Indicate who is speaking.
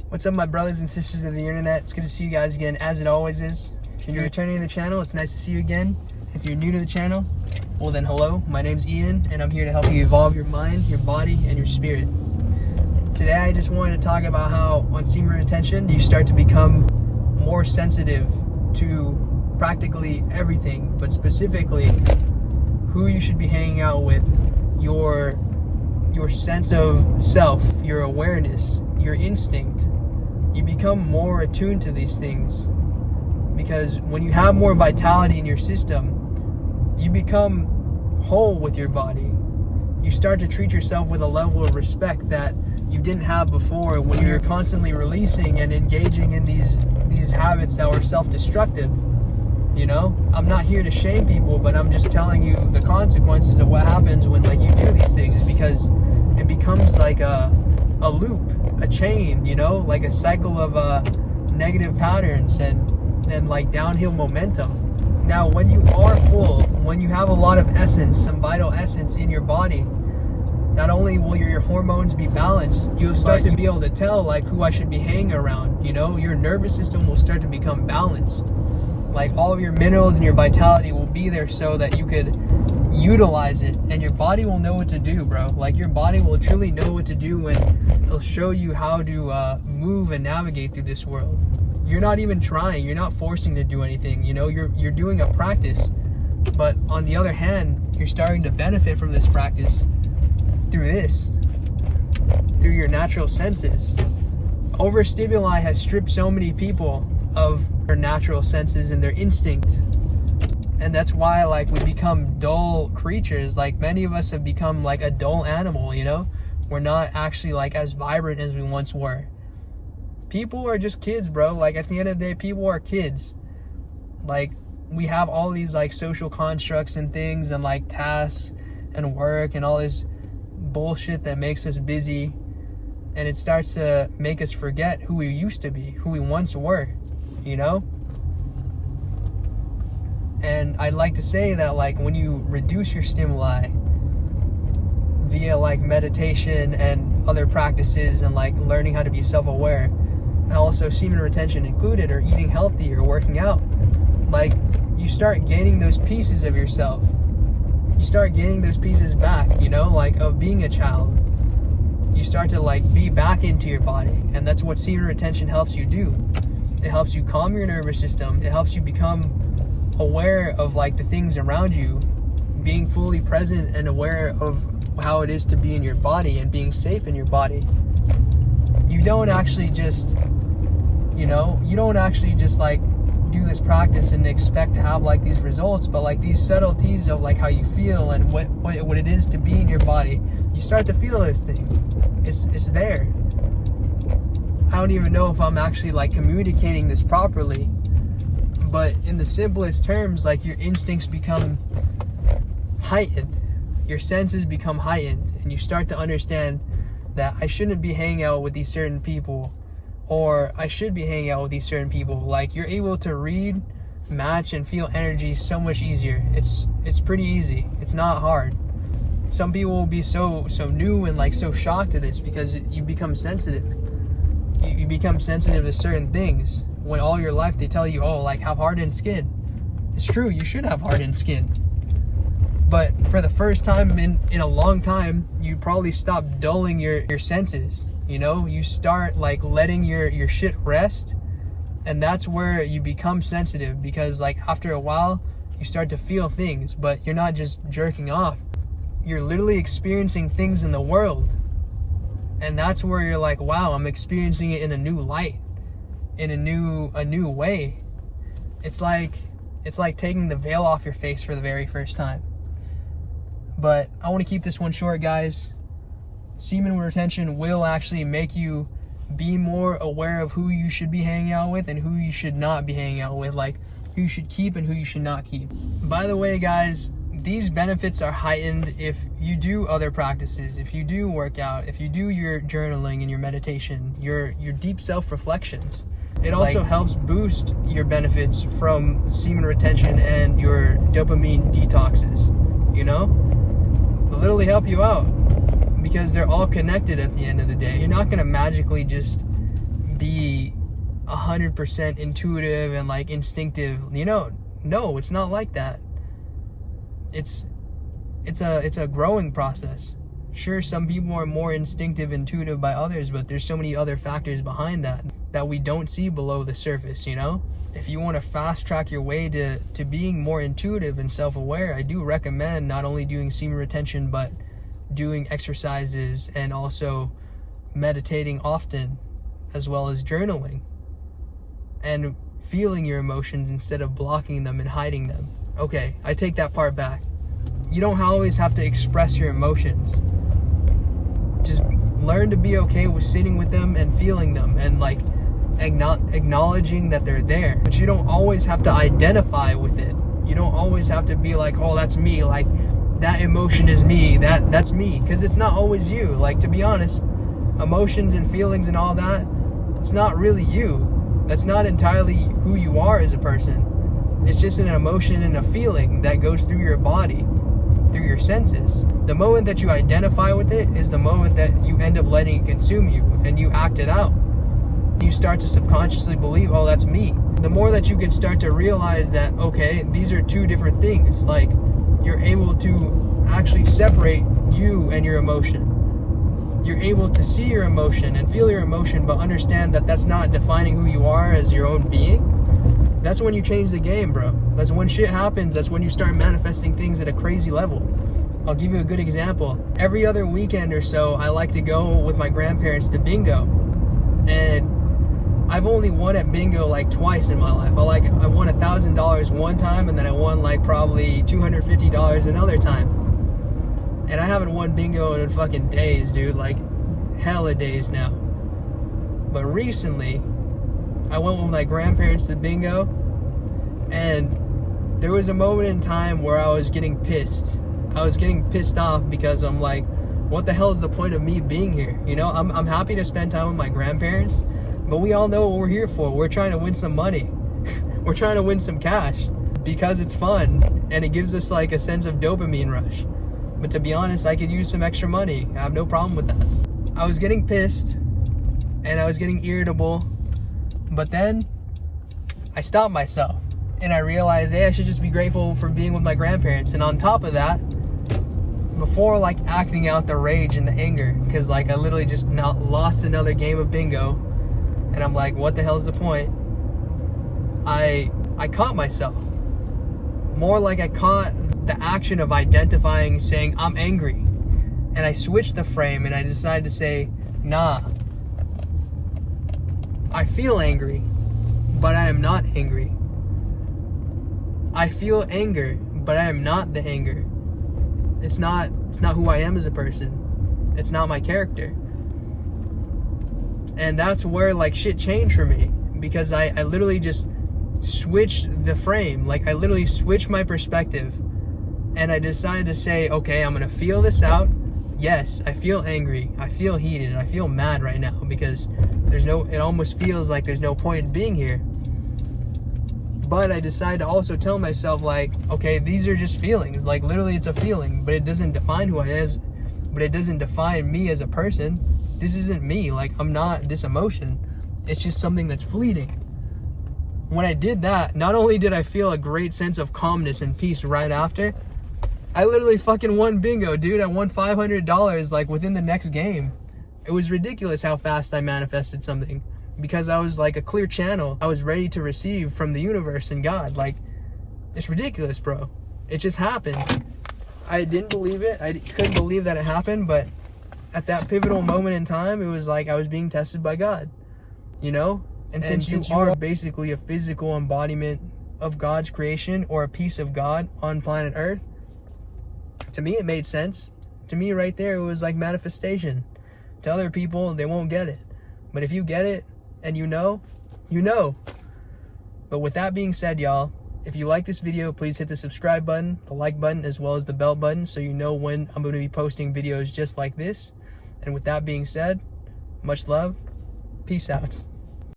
Speaker 1: What's up, my brothers and sisters of the internet? It's good to see you guys again, as it always is. If you're returning to the channel, it's nice to see you again. If you're new to the channel, well then hello, my name's Ian, and I'm here to help you evolve your mind, your body, and your spirit. Today I just wanted to talk about how on semen retention, you start to become more sensitive to practically everything, but specifically who you should be hanging out with, your sense of self, your awareness, your instinct. You become more attuned to these things because when you have more vitality in your system, you become whole with your body. You start to treat yourself with a level of respect that you didn't have before when you're constantly releasing and engaging in these habits that were self-destructive. You know, I'm not here to shame people, but I'm just telling you the consequences of what happens when you do these things, because it becomes like a loop, a chain, you know, like a cycle of negative patterns and like downhill momentum. Now, when you are full, when you have a lot of essence, some vital essence in your body, not only will your hormones be balanced, you'll start to be able to tell who I should be hanging around. You know, your nervous system will start to become balanced. Like all of your minerals and your vitality will be there so that you could utilize it, and your body will know what to do, bro. Like your body will truly know what to do when it'll show you how to move and navigate through this world. You're not even trying, you're not forcing to do anything, you know, you're doing a practice. But on the other hand, you're starting to benefit from this practice through your natural senses. Overstimuli has stripped so many people of their natural senses and their instinct, and that's why we become dull creatures. Many of us have become a dull animal, you know. We're not actually as vibrant as we once were. People are just kids, bro. At the end of the day, people are kids. We have all these social constructs and things and tasks and work and all this bullshit that makes us busy, and it starts to make us forget who we used to be, who we once were, you know. And I'd like to say that when you reduce your stimuli via meditation and other practices and learning how to be self-aware, and also semen retention included, or eating healthy or working out, you start gaining those pieces of yourself. You start gaining those pieces back, you know, of being a child. You start to be back into your body, and that's what semen retention helps you do. It helps you calm your nervous system. It helps you become aware of the things around you, being fully present and aware of how it is to be in your body and being safe in your body. You don't actually just, you know, do this practice and expect to have these results, but these subtleties of how you feel and what it is to be in your body, you start to feel those things. It's there. I don't even know if I'm actually communicating this properly, but in the simplest terms, your instincts become heightened, your senses become heightened, and you start to understand that I shouldn't be hanging out with these certain people, or I should be hanging out with these certain people. You're able to read, match, and feel energy so much easier. It's pretty easy. It's not hard. Some people will be so new and so shocked to this because you become sensitive. You become sensitive to certain things when all your life they tell you, oh, have hardened skin. It's true, you should have hardened skin. But for the first time in a long time, you probably stop dulling your senses. You know, you start letting your shit rest, and that's where you become sensitive, because after a while you start to feel things, but you're not just jerking off. You're literally experiencing things in the world. And that's where you're wow, I'm experiencing it in a new light, in a new way. It's like taking the veil off your face for the very first time. But I want to keep this one short, guys. Semen retention will actually make you be more aware of who you should be hanging out with and who you should not be hanging out with, who you should keep and who you should not keep. By the way, guys, these benefits are heightened if you do other practices, if you do work out, if you do your journaling and your meditation, your deep self-reflections. It also helps boost your benefits from semen retention and your dopamine detoxes, you know? It'll literally help you out because they're all connected at the end of the day. You're not going to magically just be 100% intuitive and like instinctive. You know, no, it's not like that. It's a growing process. Sure, some people are more instinctive, intuitive by others, but there's so many other factors behind that we don't see below the surface, you know? If you want to fast track your way to being more intuitive and self-aware, I do recommend not only doing semen retention, but doing exercises and also meditating often, as well as journaling and feeling your emotions instead of blocking them and hiding them. Okay, I take that part back. You don't always have to express your emotions. Just learn to be okay with sitting with them and feeling them and like acknowledging that they're there. But you don't always have to identify with it. You don't always have to be like, oh, that's me, like that emotion is me, that's me, because it's not always you. Like, to be honest, emotions and feelings and all that, it's not really you. That's not entirely who you are as a person. It's just an emotion and a feeling that goes through your body, through your senses. The moment that you identify with it is the moment that you end up letting it consume you and you act it out. You start to subconsciously believe, oh, that's me. The more that you can start to realize that, okay, these are two different things, like you're able to actually separate you and your emotion. You're able to see your emotion and feel your emotion, but understand that that's not defining who you are as your own being. That's when you change the game, bro. That's when shit happens. That's when you start manifesting things at a crazy level. I'll give you a good example. Every other weekend or so, I like to go with my grandparents to bingo. And I've only won at bingo like twice in my life. I won $1,000 one time, and then I won like probably $250 another time. And I haven't won bingo in fucking days, dude. Like, hella days now. But recently, I went with my grandparents to bingo, and there was a moment in time where I was getting pissed. I was getting pissed off because I'm like, what the hell is the point of me being here? You know, I'm happy to spend time with my grandparents, but we all know what we're here for. We're trying to win some money. We're trying to win some cash because it's fun and it gives us like a sense of dopamine rush. But to be honest, I could use some extra money. I have no problem with that. I was getting pissed and I was getting irritable, but then I stopped myself and I realized, hey, I should just be grateful for being with my grandparents. And on top of that, before like acting out the rage and the anger, because like I literally just lost another game of bingo, and I'm like, what the hell is the point? I caught myself. More like I caught the action of identifying, saying, I'm angry. And I switched the frame and I decided to say, nah, I feel angry, but I am not angry. I feel anger, but I am not the anger. It's not who I am as a person. It's not my character. And that's where like shit changed for me, because I literally just switched the frame. Like I literally switched my perspective, and I decided to say, okay, I'm gonna feel this out. Yes, I feel angry, I feel heated, I feel mad right now, because it almost feels like there's no point in being here. But I decided to also tell myself, like, okay, these are just feelings. Like, literally, it's a feeling, but it doesn't define who I am. But it doesn't define me as a person. This isn't me. Like, I'm not this emotion. It's just something that's fleeting. When I did that, not only did I feel a great sense of calmness and peace right after, I literally fucking won bingo, dude. I won $500, like, within the next game. It was ridiculous how fast I manifested something. Because I was like a clear channel. I was ready to receive from the universe and God. Like, it's ridiculous, bro. It just happened. I didn't believe it. I couldn't believe that it happened. But at that pivotal moment in time, it was like I was being tested by God. You know? And since you are basically a physical embodiment of God's creation, or a piece of God on planet Earth, to me it made sense. To me right there, it was like manifestation. To other people, they won't get it. But if you get it, and you know. But with that being said, y'all, if you like this video, please hit the subscribe button, the like button, as well as the bell button, so you know when I'm going to be posting videos just like this. And with that being said, much love. Peace out.